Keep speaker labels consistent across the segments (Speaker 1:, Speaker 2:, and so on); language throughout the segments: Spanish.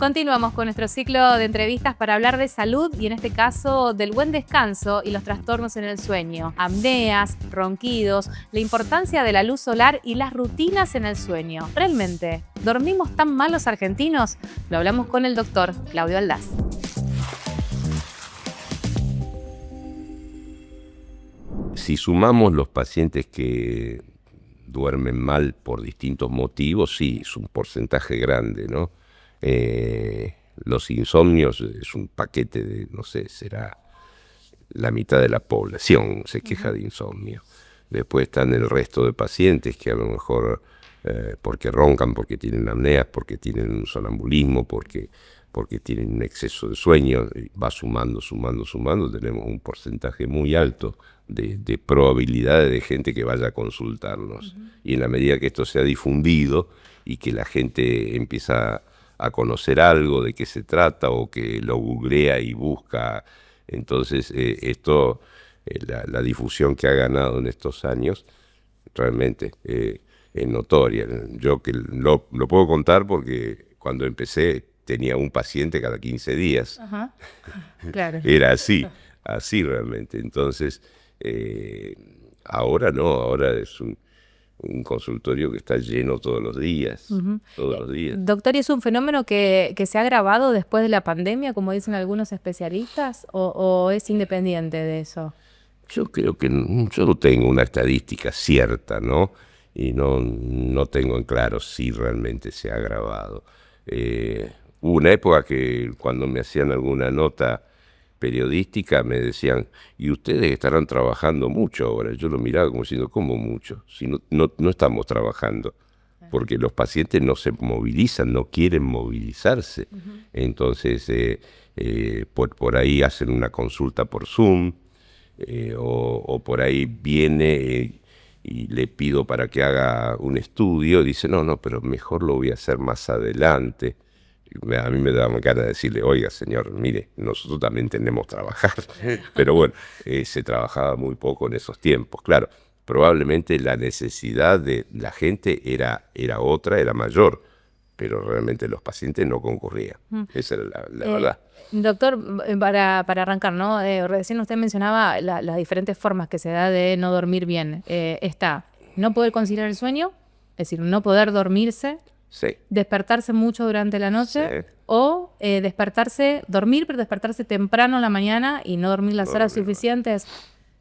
Speaker 1: Continuamos con nuestro ciclo de entrevistas para hablar de salud y en este caso del buen descanso y los trastornos en el sueño, apneas, ronquidos, la importancia de la luz solar y las rutinas en el sueño. ¿Realmente dormimos tan mal los argentinos? Lo hablamos con el doctor Claudio Aldaz.
Speaker 2: Si sumamos los pacientes que duermen mal por distintos motivos, sí, es un porcentaje grande, ¿no? Los insomnios es un paquete de, no sé, será la mitad de la población se queja de insomnio. Después están el resto de pacientes que a lo mejor porque roncan, porque tienen apneas, porque tienen un sonambulismo, porque tienen un exceso de sueño, va sumando, tenemos un porcentaje muy alto de probabilidades de gente que vaya a consultarnos. Y en la medida que esto se ha difundido y que la gente empieza a conocer algo de qué se trata o que lo googlea y busca, entonces la difusión que ha ganado en estos años realmente es notoria. Yo que lo puedo contar porque cuando empecé tenía un paciente cada 15 días.
Speaker 1: Ajá. Claro.
Speaker 2: Era así realmente. Entonces, ahora no, ahora es un consultorio que está lleno todos los días, todos los días.
Speaker 1: Doctor, ¿y es un fenómeno que se ha agravado después de la pandemia, como dicen algunos especialistas, o es independiente de eso?
Speaker 2: Yo creo que yo no tengo una estadística cierta, ¿no? Y no tengo en claro si realmente se ha agravado. Hubo una época que cuando me hacían alguna nota periodística me decían, ¿y ustedes estarán trabajando mucho ahora? Yo lo miraba como diciendo, ¿cómo mucho? Si no estamos trabajando, porque los pacientes no se movilizan, no quieren movilizarse. Entonces, por ahí hacen una consulta por Zoom, o por ahí viene y le pido para que haga un estudio, dice, no, pero mejor lo voy a hacer más adelante. A mí me daban ganas de decirle, oiga señor, mire, nosotros también tenemos que trabajar, pero bueno, se trabajaba muy poco en esos tiempos, claro, probablemente la necesidad de la gente era otra, era mayor, pero realmente los pacientes no concurrían, esa era la verdad.
Speaker 1: Doctor, para arrancar, ¿no? Recién usted mencionaba las diferentes formas que se da de no dormir bien. Está no poder conciliar el sueño, es decir, no poder dormirse,
Speaker 2: Sí.
Speaker 1: despertarse mucho durante la noche,
Speaker 2: Sí.
Speaker 1: o dormir, pero despertarse temprano en la mañana y no dormir las horas suficientes.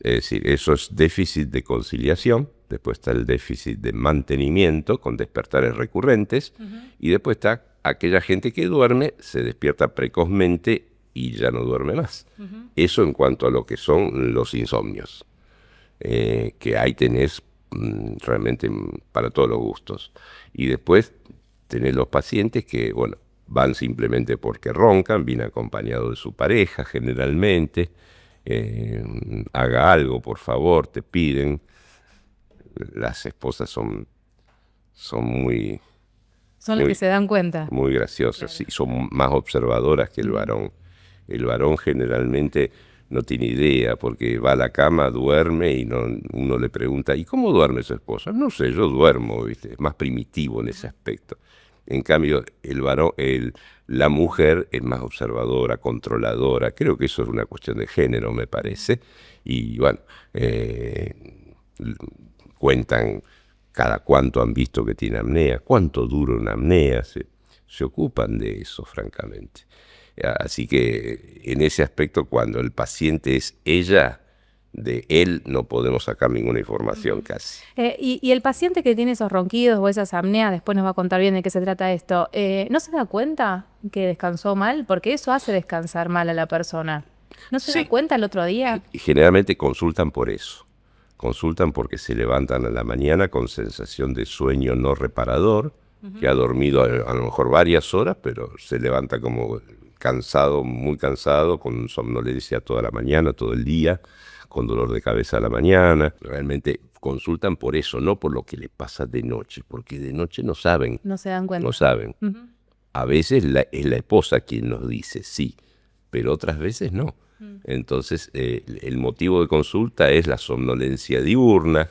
Speaker 2: Es decir, eso es déficit de conciliación, después está el déficit de mantenimiento con despertares recurrentes, y después está aquella gente que duerme, se despierta precozmente y ya no duerme más. Eso en cuanto a lo que son los insomnios, que ahí tenés realmente para todos los gustos. Y después tenés los pacientes que, bueno, van simplemente porque roncan, vienen acompañados de su pareja generalmente, haga algo, por favor, te piden. Las esposas son muy...
Speaker 1: Son las que se dan cuenta.
Speaker 2: Muy graciosas,
Speaker 1: Claro.
Speaker 2: sí, son más observadoras que el varón. El varón generalmente no tiene idea, porque va a la cama, duerme y uno le pregunta, ¿y cómo duerme su esposa? No sé, yo duermo, ¿viste? Es más primitivo en ese aspecto. En cambio, el varón, la mujer es más observadora, controladora. Creo que eso es una cuestión de género, me parece. Y bueno, cuentan cada cuánto han visto que tiene apnea, cuánto dura una apnea, se ocupan de eso, francamente. Así que en ese aspecto, cuando el paciente es ella, de él no podemos sacar ninguna información casi.
Speaker 1: Y el paciente que tiene esos ronquidos o esas apneas, después nos va a contar bien de qué se trata esto, ¿no se da cuenta que descansó mal? Porque eso hace descansar mal a la persona. ¿No se da cuenta el otro día?
Speaker 2: Y generalmente consultan por eso. Consultan porque se levantan a la mañana con sensación de sueño no reparador, que ha dormido a lo mejor varias horas, pero se levanta como cansado, muy cansado, con somnolencia toda la mañana, todo el día, con dolor de cabeza a la mañana. Realmente consultan por eso, no por lo que le pasa de noche, porque de noche no saben.
Speaker 1: No se dan cuenta.
Speaker 2: No saben. A veces es la esposa quien nos dice sí, pero otras veces no. Entonces, el motivo de consulta es la somnolencia diurna,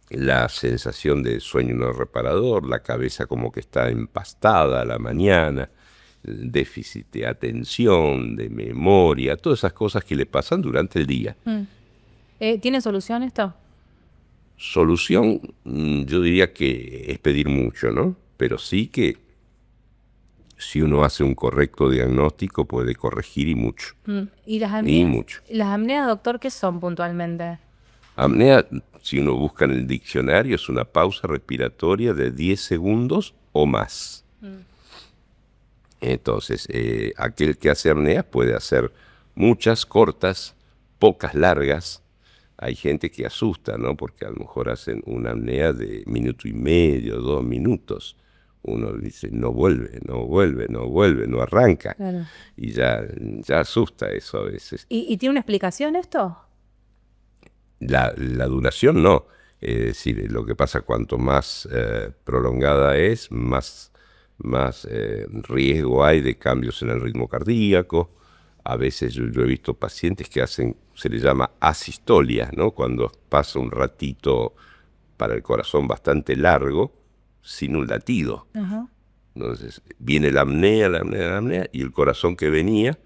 Speaker 2: la sensación de sueño no reparador, la cabeza como que está empastada a la mañana, déficit de atención, de memoria, todas esas cosas que le pasan durante el día.
Speaker 1: ¿Tiene solución esto?
Speaker 2: Solución, yo diría que es pedir mucho, ¿no? Pero sí que si uno hace un correcto diagnóstico puede corregir y mucho.
Speaker 1: ¿Y las
Speaker 2: Y
Speaker 1: apneas?
Speaker 2: mucho.
Speaker 1: ¿Las apneas, doctor, qué son puntualmente?
Speaker 2: Apnea, si uno busca en el diccionario, es una pausa respiratoria de 10 segundos o más. Entonces, aquel que hace apnea puede hacer muchas cortas, pocas largas. Hay gente que asusta, ¿no? Porque a lo mejor hacen una apnea de 1,5 minutos, 2 minutos. Uno dice, no vuelve, no vuelve, no vuelve, no arranca.
Speaker 1: Claro.
Speaker 2: Y ya asusta eso a veces.
Speaker 1: ¿Y tiene una explicación esto?
Speaker 2: La duración no. Es decir, lo que pasa cuanto más prolongada es, más riesgo hay de cambios en el ritmo cardíaco. A veces yo he visto pacientes que hacen, se le llama asistolia, ¿no? Cuando pasa un ratito para el corazón bastante largo, sin un latido.
Speaker 1: Ajá.
Speaker 2: Entonces viene la apnea, y el corazón que venía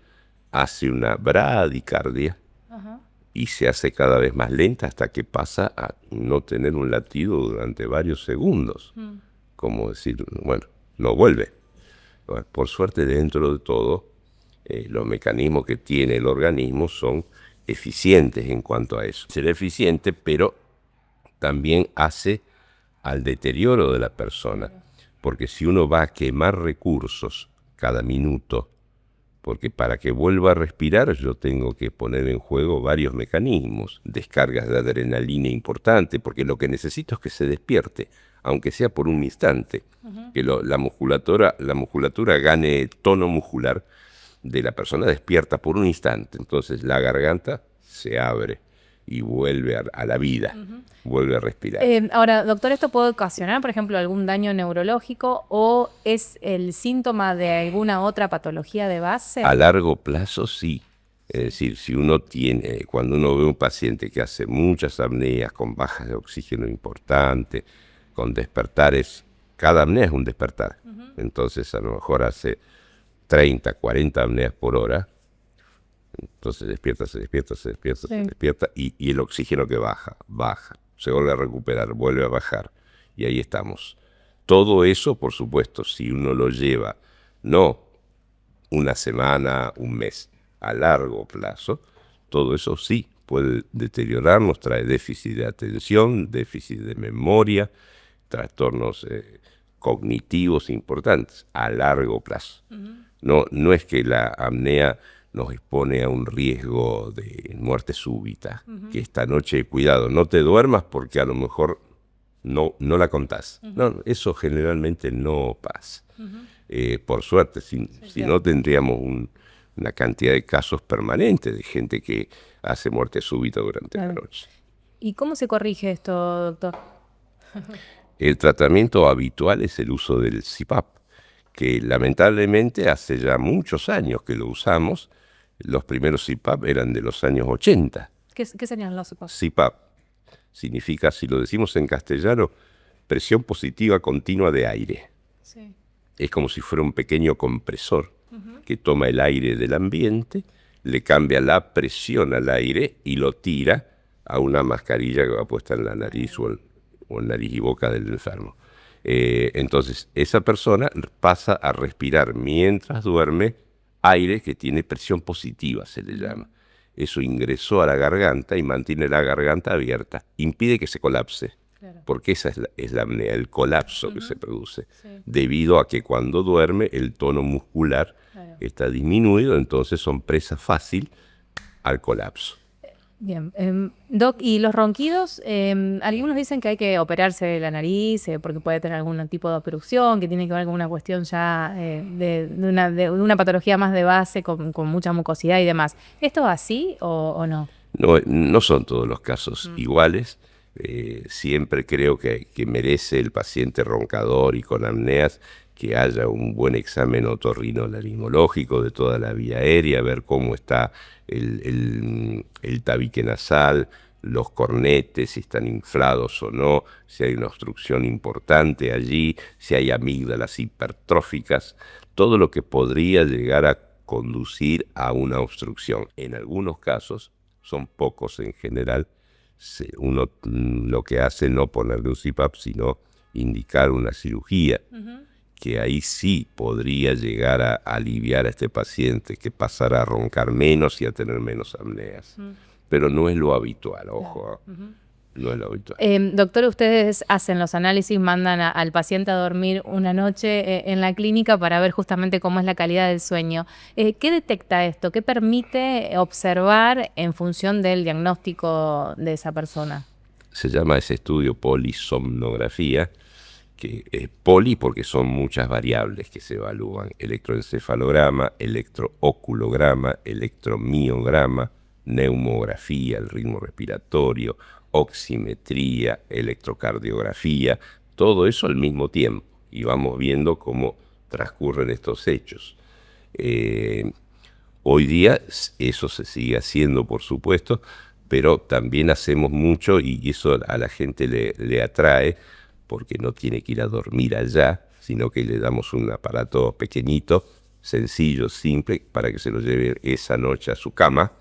Speaker 2: hace una bradicardia.
Speaker 1: Ajá.
Speaker 2: Y se hace cada vez más lenta hasta que pasa a no tener un latido durante varios segundos. Como decir, bueno, no vuelve. Bueno, por suerte, dentro de todo, los mecanismos que tiene el organismo son eficientes en cuanto a eso. Será eficiente, pero también hace al deterioro de la persona. Porque si uno va a quemar recursos cada minuto, porque para que vuelva a respirar yo tengo que poner en juego varios mecanismos, descargas de adrenalina importantes, porque lo que necesito es que se despierte, aunque sea por un instante, que la musculatura gane tono muscular de la persona despierta por un instante, entonces la garganta se abre y vuelve a la vida, vuelve a respirar.
Speaker 1: Ahora, doctor, ¿esto puede ocasionar, por ejemplo, algún daño neurológico o es el síntoma de alguna otra patología de base?
Speaker 2: A largo plazo sí. Es decir, si uno tiene, cuando uno ve un paciente que hace muchas apneas con bajas de oxígeno importantes, con despertares, cada apnea es un despertar. Entonces a lo mejor hace 30, 40 apneas por hora. Entonces se despierta y el oxígeno que baja, se vuelve a recuperar, vuelve a bajar y ahí estamos. Todo eso, por supuesto, si uno lo lleva, no una semana, un mes, a largo plazo, todo eso sí puede deteriorarnos, trae déficit de atención, déficit de memoria, trastornos cognitivos importantes a largo plazo. No es que la apnea nos expone a un riesgo de muerte súbita, que esta noche, cuidado, no te duermas porque a lo mejor no la contás. No, eso generalmente no pasa. Por suerte, si no tendríamos una cantidad de casos permanentes de gente que hace muerte súbita durante la noche.
Speaker 1: ¿Y cómo se corrige esto, doctor?
Speaker 2: El tratamiento habitual es el uso del CPAP, que lamentablemente hace ya muchos años que lo usamos. Los primeros CPAP eran de los años 80.
Speaker 1: ¿Qué serían los CPAP?
Speaker 2: CPAP significa, si lo decimos en castellano, presión positiva continua de aire.
Speaker 1: Sí.
Speaker 2: Es como si fuera un pequeño compresor que toma el aire del ambiente, le cambia la presión al aire y lo tira a una mascarilla que va puesta en la nariz o en nariz y boca del enfermo. Entonces, esa persona pasa a respirar mientras duerme aire que tiene presión positiva, se le llama. Eso ingresó a la garganta y mantiene la garganta abierta. Impide que se colapse, porque esa es la apnea, el colapso que se produce, debido a que cuando duerme el tono muscular está disminuido, entonces son presa fácil al colapso.
Speaker 1: Bien, Doc, ¿y los ronquidos? Algunos dicen que hay que operarse la nariz porque puede tener algún tipo de obstrucción, que tiene que ver con una cuestión ya de una patología más de base, con mucha mucosidad y demás. ¿Esto es así o no?
Speaker 2: No son todos los casos iguales. Siempre creo que merece el paciente roncador y con apneas que haya un buen examen otorrinolaringológico de toda la vía aérea, ver cómo está el tabique nasal, los cornetes, si están inflados o no, si hay una obstrucción importante allí, si hay amígdalas hipertróficas, todo lo que podría llegar a conducir a una obstrucción. En algunos casos, son pocos en general, uno lo que hace no ponerle un CPAP, sino indicar una cirugía, que ahí sí podría llegar a aliviar a este paciente, que pasara a roncar menos y a tener menos apneas. Pero no es lo habitual, ojo, no es lo habitual.
Speaker 1: Doctor, ustedes hacen los análisis, mandan al paciente a dormir una noche en la clínica para ver justamente cómo es la calidad del sueño. ¿Qué detecta esto? ¿Qué permite observar en función del diagnóstico de esa persona?
Speaker 2: Se llama ese estudio polisomnografía, que es poli porque son muchas variables que se evalúan: electroencefalograma, electrooculograma, electromiograma, neumografía, el ritmo respiratorio, oximetría, electrocardiografía, todo eso al mismo tiempo, y vamos viendo cómo transcurren estos hechos. Hoy día eso se sigue haciendo, por supuesto, pero también hacemos mucho, y eso a la gente le atrae, porque no tiene que ir a dormir allá, sino que le damos un aparato pequeñito, sencillo, simple, para que se lo lleve esa noche a su cama.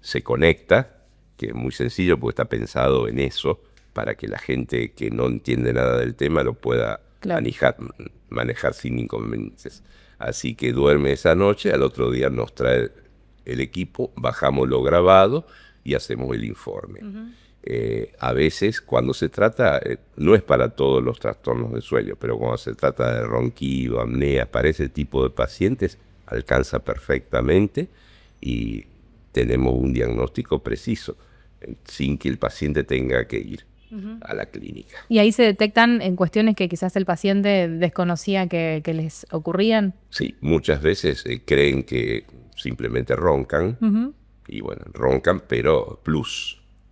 Speaker 2: Se conecta, que es muy sencillo porque está pensado en eso, para que la gente que no entiende nada del tema lo pueda manejar sin inconvenientes. Así que duerme esa noche, al otro día nos trae el equipo, bajamos lo grabado y hacemos el informe. A veces, cuando se trata, no es para todos los trastornos de sueño, pero cuando se trata de ronquido, apnea, para ese tipo de pacientes, alcanza perfectamente y tenemos un diagnóstico preciso, sin que el paciente tenga que ir a la clínica.
Speaker 1: ¿Y ahí se detectan en cuestiones que quizás el paciente desconocía que les ocurrían?
Speaker 2: Sí, muchas veces creen que simplemente roncan, y bueno, roncan, pero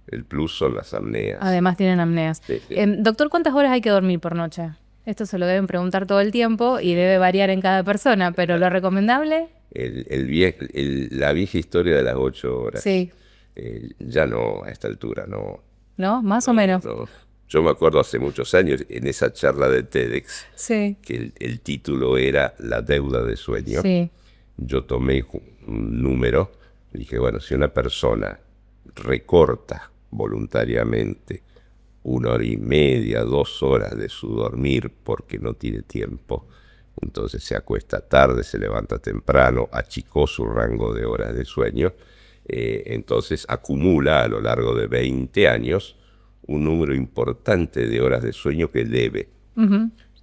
Speaker 2: el plus son las apneas.
Speaker 1: Además tienen apneas.
Speaker 2: Sí, sí.
Speaker 1: Doctor, ¿cuántas horas hay que dormir por noche? Esto se lo deben preguntar todo el tiempo y debe variar en cada persona, pero ¿lo recomendable?
Speaker 2: La vieja historia de las 8 horas.
Speaker 1: Sí.
Speaker 2: Ya no, a esta altura no.
Speaker 1: ¿No? ¿Más o menos?
Speaker 2: No. Yo me acuerdo hace muchos años, en esa charla de TEDx,
Speaker 1: Sí.
Speaker 2: que el título era La deuda de sueño.
Speaker 1: Sí.
Speaker 2: Yo tomé un número y dije, bueno, si una persona recorta voluntariamente 1 hora y media, 2 horas de su dormir porque no tiene tiempo, entonces se acuesta tarde, se levanta temprano, achicó su rango de horas de sueño, entonces acumula a lo largo de 20 años un número importante de horas de sueño que debe.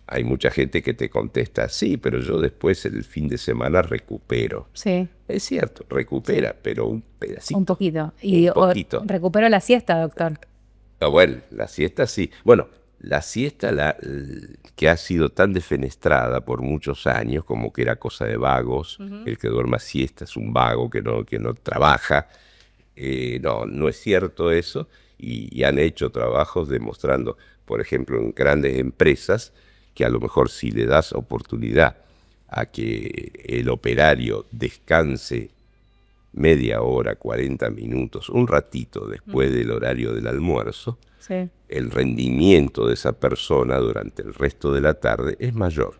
Speaker 2: Hay mucha gente que te contesta, sí, pero yo después el fin de semana recupero.
Speaker 1: Sí.
Speaker 2: Es cierto, recupera, pero un pedacito.
Speaker 1: Un poquito. Y
Speaker 2: un poquito.
Speaker 1: recupero la siesta, doctor.
Speaker 2: Bueno, la siesta sí. Bueno, la siesta que ha sido tan defenestrada por muchos años, como que era cosa de vagos, el que duerma siesta es un vago que no trabaja. No es cierto eso, y han hecho trabajos demostrando, por ejemplo, en grandes empresas, que a lo mejor si le das oportunidad a que el operario descanse media hora, 40 minutos, un ratito después del horario del almuerzo,
Speaker 1: Sí.
Speaker 2: el rendimiento de esa persona durante el resto de la tarde es mayor.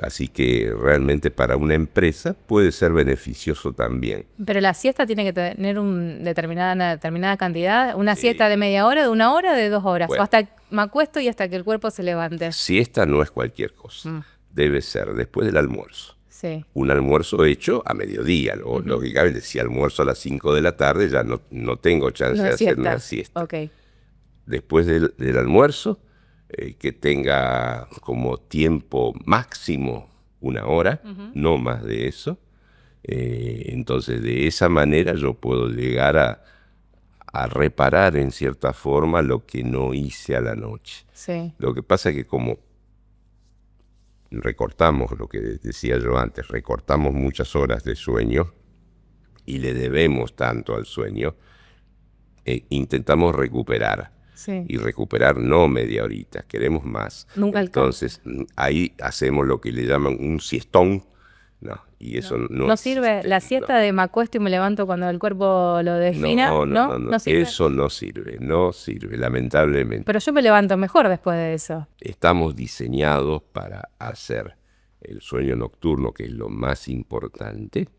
Speaker 2: Así que realmente para una empresa puede ser beneficioso también.
Speaker 1: Pero la siesta tiene que tener una determinada cantidad, una
Speaker 2: Sí.
Speaker 1: siesta de media hora, de 1 hora, de 2 horas,
Speaker 2: Bueno.
Speaker 1: o hasta me acuesto y hasta que el cuerpo se levante.
Speaker 2: Siesta no es cualquier cosa, debe ser después del almuerzo.
Speaker 1: Sí.
Speaker 2: Un almuerzo hecho a mediodía, lógicamente, si almuerzo a las 5 de la tarde ya no tengo chance de hacer una siesta.
Speaker 1: Ok.
Speaker 2: Después del almuerzo, que tenga como tiempo máximo 1 hora, no más de eso. Entonces, de esa manera yo puedo llegar a reparar en cierta forma lo que no hice a la noche.
Speaker 1: Sí.
Speaker 2: Lo que pasa es que como recortamos, lo que decía yo antes, recortamos muchas horas de sueño y le debemos tanto al sueño, intentamos recuperar.
Speaker 1: Sí.
Speaker 2: Y recuperar no media horita, queremos más.
Speaker 1: Nunca alcanza.
Speaker 2: Entonces, ahí hacemos lo que le llaman un siestón, ¿no? Y eso no
Speaker 1: ¿No sirve
Speaker 2: existe,
Speaker 1: la siesta de me acuesto y me levanto cuando el cuerpo lo defina? ¿No sirve?
Speaker 2: Eso no sirve, lamentablemente.
Speaker 1: Pero yo me levanto mejor después de eso.
Speaker 2: Estamos diseñados para hacer el sueño nocturno, que es lo más importante,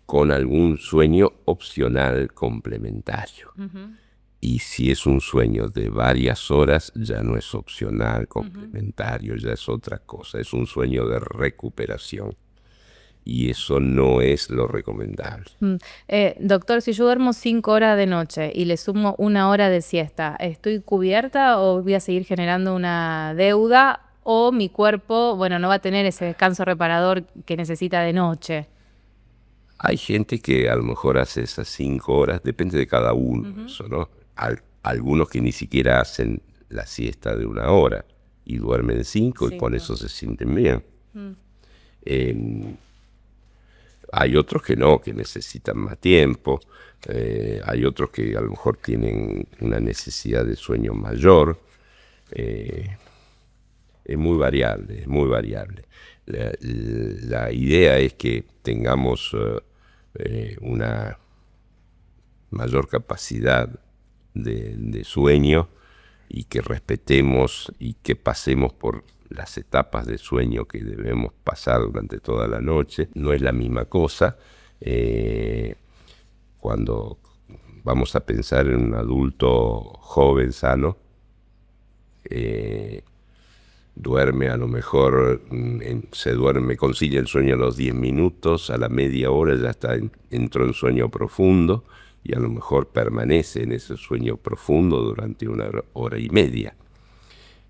Speaker 2: con algún sueño opcional complementario. Y si es un sueño de varias horas, ya no es opcional complementario, ya es otra cosa, es un sueño de recuperación. Y eso no es lo recomendable.
Speaker 1: Doctor, si yo duermo 5 horas de noche y le sumo 1 hora de siesta, ¿estoy cubierta o voy a seguir generando una deuda? ¿O mi cuerpo, bueno, no va a tener ese descanso reparador que necesita de noche?
Speaker 2: Hay gente que a lo mejor hace esas 5 horas, depende de cada uno, eso, ¿no? Algunos que ni siquiera hacen la siesta de 1 hora y duermen 5 y con eso se sienten bien. Hay otros que no, que necesitan más tiempo. Hay otros que a lo mejor tienen una necesidad de sueño mayor. Es muy variable, es muy variable. La idea es que tengamos una mayor capacidad de sueño y que respetemos y que pasemos por las etapas de sueño que debemos pasar durante toda la noche. No es la misma cosa cuando vamos a pensar en un adulto joven, sano, duerme a lo mejor, concilia el sueño a los 10 minutos, a la media hora ya entró en sueño profundo y a lo mejor permanece en ese sueño profundo durante 1 hora y media.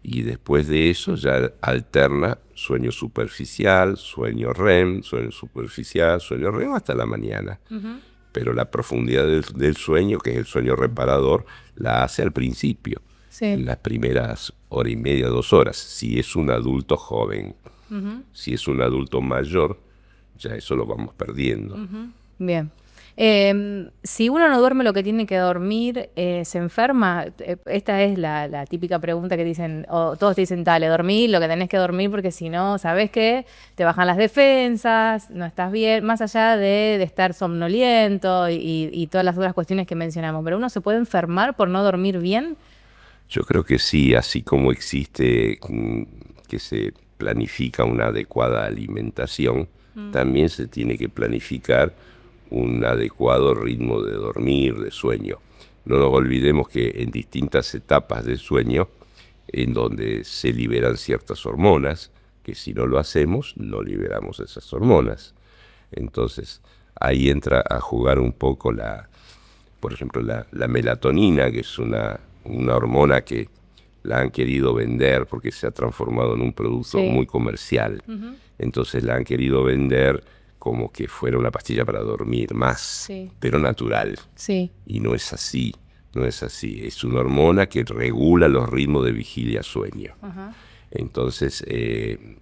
Speaker 2: Y después de eso ya alterna sueño superficial, sueño REM, sueño superficial, sueño REM hasta la mañana. Pero la profundidad del sueño, que es el sueño reparador, la hace al principio. Sí. En las primeras 1 hora y media, 2 horas, si es un adulto joven. Si es un adulto mayor, ya eso lo vamos perdiendo.
Speaker 1: Bien. Si uno no duerme lo que tiene que dormir, ¿se enferma? Esta es la típica pregunta que dicen, o todos te dicen, dale, dormí lo que tenés que dormir porque si no, ¿sabés qué? Te bajan las defensas, no estás bien, más allá de estar somnoliento y todas las otras cuestiones que mencionamos. ¿Pero uno se puede enfermar por no dormir bien?
Speaker 2: Yo creo que sí, así como existe que se planifica una adecuada alimentación, también se tiene que planificar un adecuado ritmo de dormir, de sueño. No nos olvidemos que en distintas etapas del sueño, en donde se liberan ciertas hormonas, que si no lo hacemos, no liberamos esas hormonas. Entonces, ahí entra a jugar un poco por ejemplo, la melatonina, que es una hormona que la han querido vender porque se ha transformado en un producto muy comercial. Entonces la han querido vender como que fuera una pastilla para dormir más, pero natural. Y no es así, no es así. Es una hormona que regula los ritmos de vigilia-sueño. Entonces,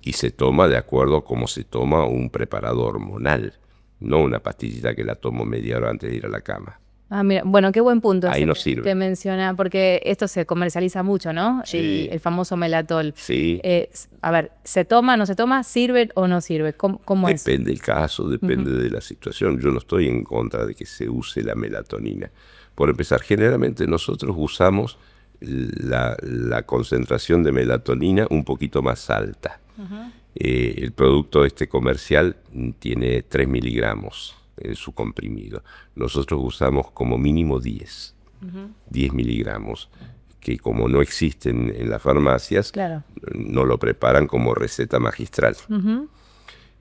Speaker 2: y se toma de acuerdo a cómo se toma un preparado hormonal, no una pastillita que la tomo media hora antes de ir a la cama.
Speaker 1: Mira, bueno, qué buen punto.
Speaker 2: Ahí no sirve.
Speaker 1: Que menciona, porque esto se comercializa mucho, ¿no?
Speaker 2: Sí.
Speaker 1: El famoso Melatol.
Speaker 2: Sí.
Speaker 1: A ver, ¿se toma, no se toma? ¿Sirve o no sirve? ¿Cómo es?
Speaker 2: Depende del caso, depende de la situación. Yo no estoy en contra de que se use la melatonina. Por empezar, generalmente nosotros usamos la concentración de melatonina un poquito más alta. El producto comercial tiene 3 miligramos en su comprimido. Nosotros usamos como mínimo 10 miligramos, que como no existen en las farmacias, no lo preparan como receta magistral.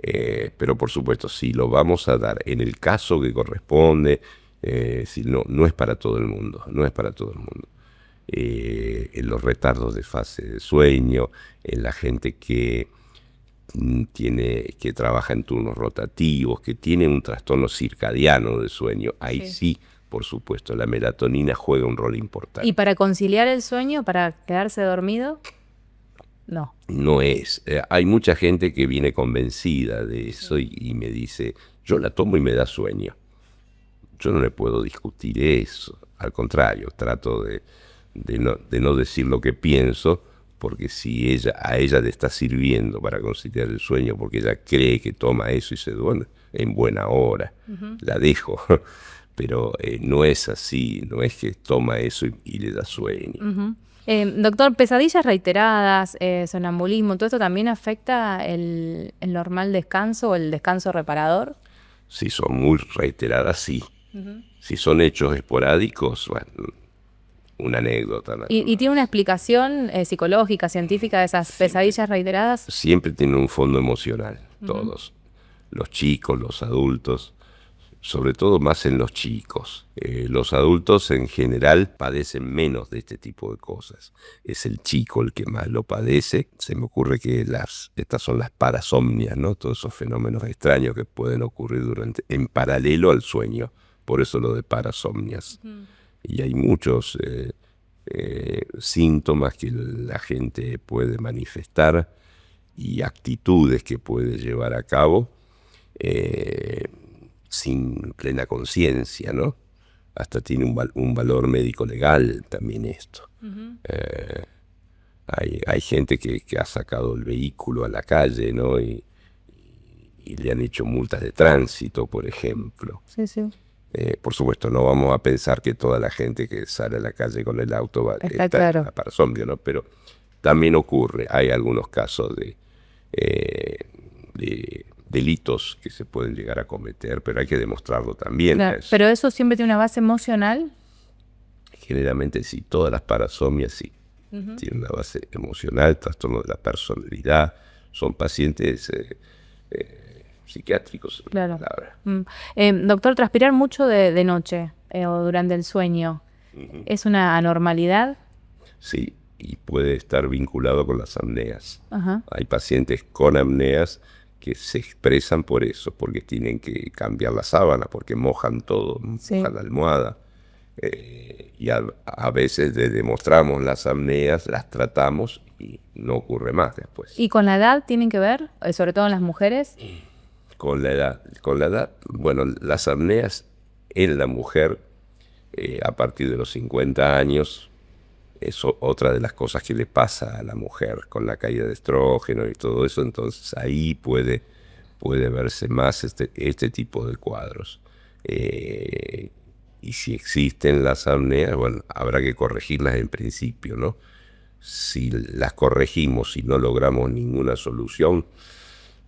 Speaker 2: Pero por supuesto, si lo vamos a dar en el caso que corresponde, no es para todo el mundo, no es para todo el mundo. En los retardos de fase de sueño, en la gente que trabaja en turnos rotativos, que tiene un trastorno circadiano de sueño, ahí sí, por supuesto, la melatonina juega un rol importante.
Speaker 1: ¿Y para conciliar el sueño, para quedarse dormido? No.
Speaker 2: No es. Hay mucha gente que viene convencida de eso y me dice, yo la tomo y me da sueño. Yo no le puedo discutir eso. Al contrario, trato de no decir lo que pienso, porque si a ella le está sirviendo para conciliar el sueño, porque ella cree que toma eso y se duerme, en buena hora, la dejo. Pero no es así, no es que toma eso y le da sueño.
Speaker 1: Doctor, pesadillas reiteradas, sonambulismo, ¿todo esto también afecta el normal descanso o el descanso reparador?
Speaker 2: Si son muy reiteradas, sí. Si son hechos esporádicos, bueno, una anécdota.
Speaker 1: ¿Y tiene una explicación psicológica, científica de esas pesadillas reiteradas?
Speaker 2: Siempre tienen un fondo emocional, todos. Los chicos, los adultos, sobre todo más en los chicos. Los adultos en general padecen menos de este tipo de cosas. Es el chico el que más lo padece. Se me ocurre que estas son las parasomnias, ¿no? Todos esos fenómenos extraños que pueden ocurrir en paralelo al sueño. Por eso lo de parasomnias. Y hay muchos síntomas que la gente puede manifestar y actitudes que puede llevar a cabo sin plena conciencia, ¿no? Hasta tiene un valor médico legal también esto. Hay gente que ha sacado el vehículo a la calle, ¿no? Y le han hecho multas de tránsito, por ejemplo.
Speaker 1: Sí.
Speaker 2: Por supuesto, no vamos a pensar que toda la gente que sale a la calle con el auto
Speaker 1: está claro.
Speaker 2: parasomnia, ¿no? Pero también ocurre, hay algunos casos de delitos que se pueden llegar a cometer, pero hay que demostrarlo también.
Speaker 1: Claro, pero eso siempre tiene una base emocional.
Speaker 2: Generalmente sí, todas las parasomnias sí. Tienen una base emocional, trastorno de la personalidad, son pacientes psiquiátricos.
Speaker 1: Claro. Doctor, transpirar mucho de noche o durante el sueño, ¿es una anormalidad?
Speaker 2: Sí, y puede estar vinculado con las apneas. Hay pacientes con apneas que se expresan por eso, porque tienen que cambiar la sábana, porque mojan todo, mojan la almohada. Y a veces demostramos las apneas, las tratamos y no ocurre más después.
Speaker 1: ¿Y con la edad tienen que ver, sobre todo en las mujeres?
Speaker 2: Con la edad, bueno, las apneas en la mujer a partir de los 50 años es otra de las cosas que le pasa a la mujer con la caída de estrógeno y todo eso, entonces ahí puede verse más este tipo de cuadros. Y si existen las apneas, bueno, habrá que corregirlas en principio, ¿no? Si las corregimos y no logramos ninguna solución,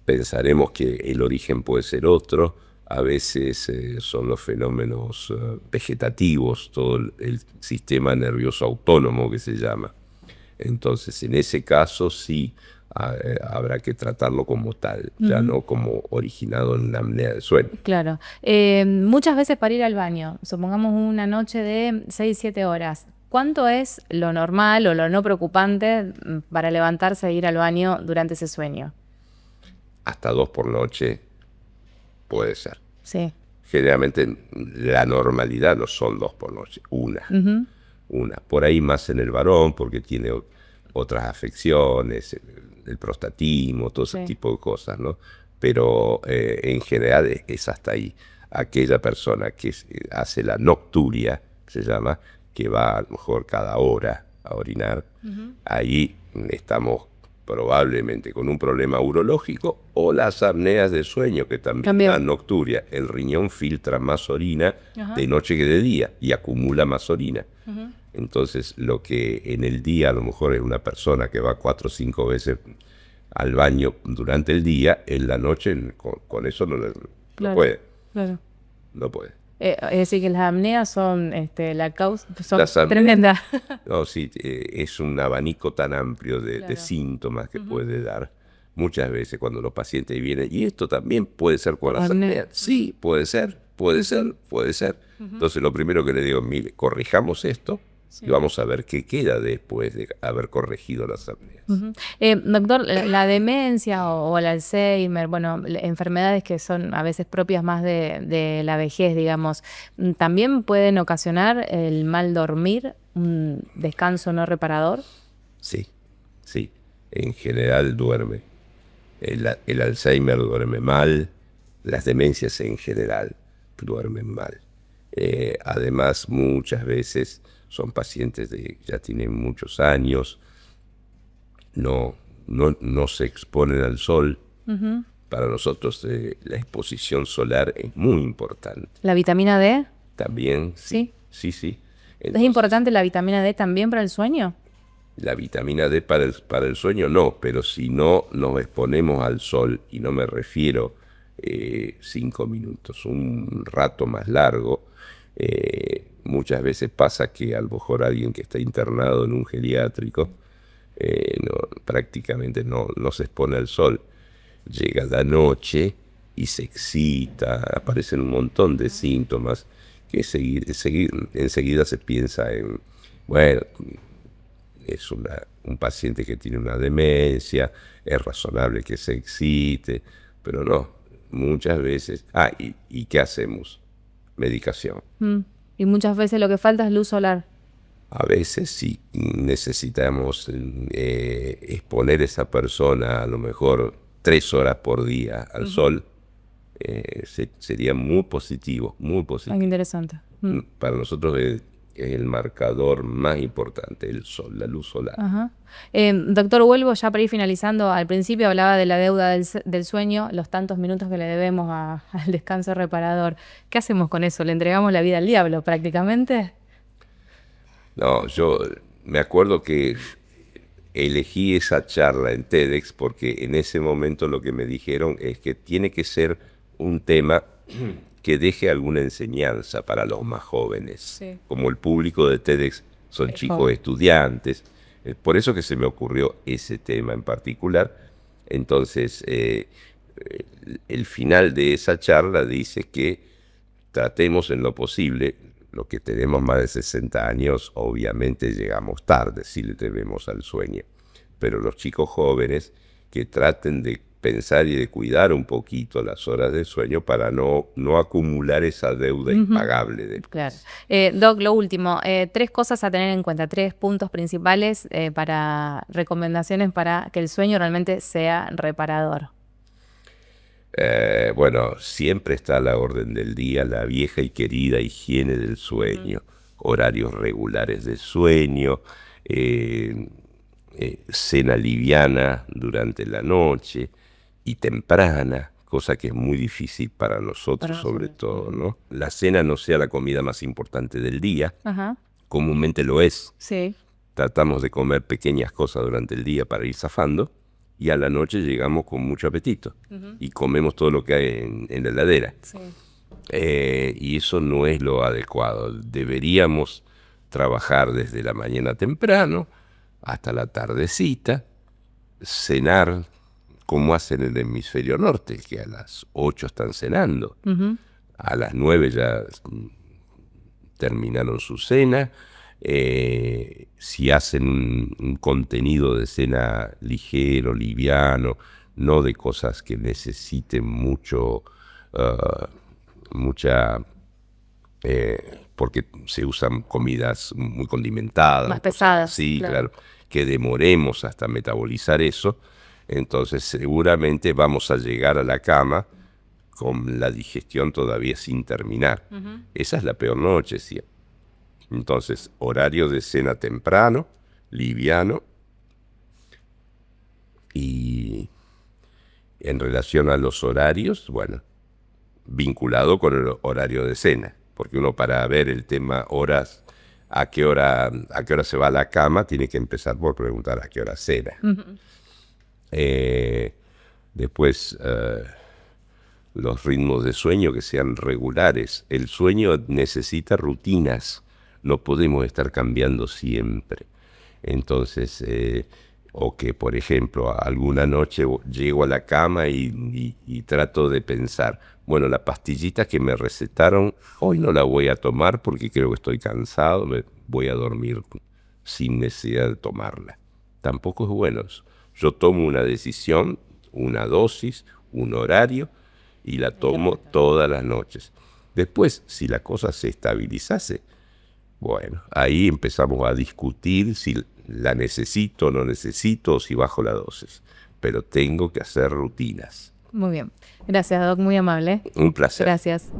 Speaker 2: pensaremos que el origen puede ser otro. A veces son los fenómenos vegetativos, todo el sistema nervioso autónomo que se llama. Entonces, en ese caso sí habrá que tratarlo como tal, ya no como originado en una apnea de sueño.
Speaker 1: Claro. Muchas veces para ir al baño, supongamos una noche de 6-7 horas, ¿cuánto es lo normal o lo no preocupante para levantarse e ir al baño durante ese sueño?
Speaker 2: Hasta 2 por noche puede ser.
Speaker 1: Sí.
Speaker 2: Generalmente la normalidad no son 2 por noche, una. Por ahí más en el varón porque tiene otras afecciones, el prostatismo, todo ese tipo de cosas, ¿no? Pero en general es hasta ahí. Aquella persona que hace la nocturia, se llama, que va a lo mejor cada hora a orinar, ahí estamos probablemente con un problema urológico o las apneas de sueño que también dan nocturia. El riñón filtra más orina de noche que de día y acumula más orina. Entonces lo que en el día a lo mejor es una persona que va 4 o 5 veces al baño durante el día, en la noche con eso no puede. Claro. No puede.
Speaker 1: Es decir, que las apneas son la causa, son tremendas.
Speaker 2: No, sí, es un abanico tan amplio de síntomas que puede dar. Muchas veces cuando los pacientes vienen, y esto también puede ser con las apneas. Sí, puede ser. Entonces lo primero que le digo, mire, corrijamos esto y vamos a ver qué queda después de haber corregido las apneas.
Speaker 1: Doctor, la demencia o el Alzheimer, bueno, enfermedades que son a veces propias más de la vejez, digamos, ¿también pueden ocasionar el mal dormir, un descanso no reparador?
Speaker 2: Sí. En general duerme. El Alzheimer duerme mal, las demencias en general duermen mal. Además, muchas veces son pacientes que ya tienen muchos años no se exponen al sol.
Speaker 1: Ujú.
Speaker 2: Para nosotros la exposición solar es muy importante.
Speaker 1: ¿La vitamina D?
Speaker 2: También,
Speaker 1: Sí.
Speaker 2: sí.
Speaker 1: ¿Es
Speaker 2: Entonces,
Speaker 1: importante la vitamina D también para el sueño?
Speaker 2: la vitamina D para el sueño no, pero si no nos exponemos al sol, y no me refiero 5 minutos, un rato más largo, muchas veces pasa que a lo mejor alguien que está internado en un geriátrico prácticamente no se expone al sol. Llega la noche y se excita, aparecen un montón de síntomas que enseguida se piensa en, bueno, es un paciente que tiene una demencia, es razonable que se excite, pero no, muchas veces. ¿Y qué hacemos? Medicación.
Speaker 1: Y muchas veces lo que falta es luz solar.
Speaker 2: A veces sí necesitamos exponer a esa persona a lo mejor 3 horas por día al sol. Sería muy positivo, muy
Speaker 1: Qué
Speaker 2: positivo.
Speaker 1: interesante.
Speaker 2: Para nosotros es el marcador más importante, el sol, la luz solar.
Speaker 1: Ajá. Doctor, vuelvo ya para ir finalizando. Al principio hablaba de la deuda del sueño, los tantos minutos que le debemos al descanso reparador. ¿Qué hacemos con eso? ¿Le entregamos la vida al diablo prácticamente?
Speaker 2: No, yo me acuerdo que elegí esa charla en TEDx porque en ese momento lo que me dijeron es que tiene que ser un tema que deje alguna enseñanza para los más jóvenes.
Speaker 1: Sí.
Speaker 2: Como el público de TEDx son
Speaker 1: Es
Speaker 2: chicos
Speaker 1: joven.
Speaker 2: estudiantes, por eso que se me ocurrió ese tema en particular. Entonces, el final de esa charla dice que tratemos en lo posible, los que tenemos más de 60 años, obviamente llegamos tarde si le debemos al sueño, pero los chicos jóvenes que traten de pensar y de cuidar un poquito las horas de sueño para no acumular esa deuda impagable después.
Speaker 1: Claro. Doc, lo último, 3 cosas a tener en cuenta, 3 puntos principales para recomendaciones para que el sueño realmente sea reparador.
Speaker 2: Bueno, siempre está a la orden del día la vieja y querida higiene del sueño, horarios regulares de sueño, cena liviana durante la noche y temprana, cosa que es muy difícil para nosotros sobre todo, ¿no? La cena no sea la comida más importante del día,
Speaker 1: Ajá.
Speaker 2: comúnmente lo es.
Speaker 1: Sí.
Speaker 2: Tratamos de comer pequeñas cosas durante el día para ir zafando, y a la noche llegamos con mucho apetito y comemos todo lo que hay en la heladera.
Speaker 1: Sí.
Speaker 2: Y eso no es lo adecuado. Deberíamos trabajar desde la mañana temprano hasta la tardecita, cenar como hacen en el hemisferio norte, que a las 8 están cenando, a las 9 ya terminaron su cena. Si hacen un contenido de cena ligero, liviano, no de cosas que necesiten porque se usan comidas muy condimentadas.
Speaker 1: Más pesadas.
Speaker 2: Sí, claro, que demoremos hasta metabolizar eso, entonces seguramente vamos a llegar a la cama con la digestión todavía sin terminar. Esa es la peor noche siempre. Entonces, horario de cena temprano, liviano, y en relación a los horarios, bueno, vinculado con el horario de cena, porque uno para ver el tema horas, a qué hora se va a la cama, tiene que empezar por preguntar a qué hora cena. Después, los ritmos de sueño que sean regulares. El sueño necesita rutinas. No podemos estar cambiando siempre. Entonces, o que, por ejemplo, alguna noche llego a la cama y trato de pensar, bueno, la pastillita que me recetaron, hoy no la voy a tomar porque creo que estoy cansado, me voy a dormir sin necesidad de tomarla. Tampoco es bueno eso. Yo tomo una decisión, una dosis, un horario, y la tomo todas las noches. Después, si la cosa se estabilizase, bueno, ahí empezamos a discutir si la necesito o no necesito, o si bajo la dosis. Pero tengo que hacer rutinas.
Speaker 1: Muy bien. Gracias, Doc. Muy amable.
Speaker 2: Un placer.
Speaker 1: Gracias.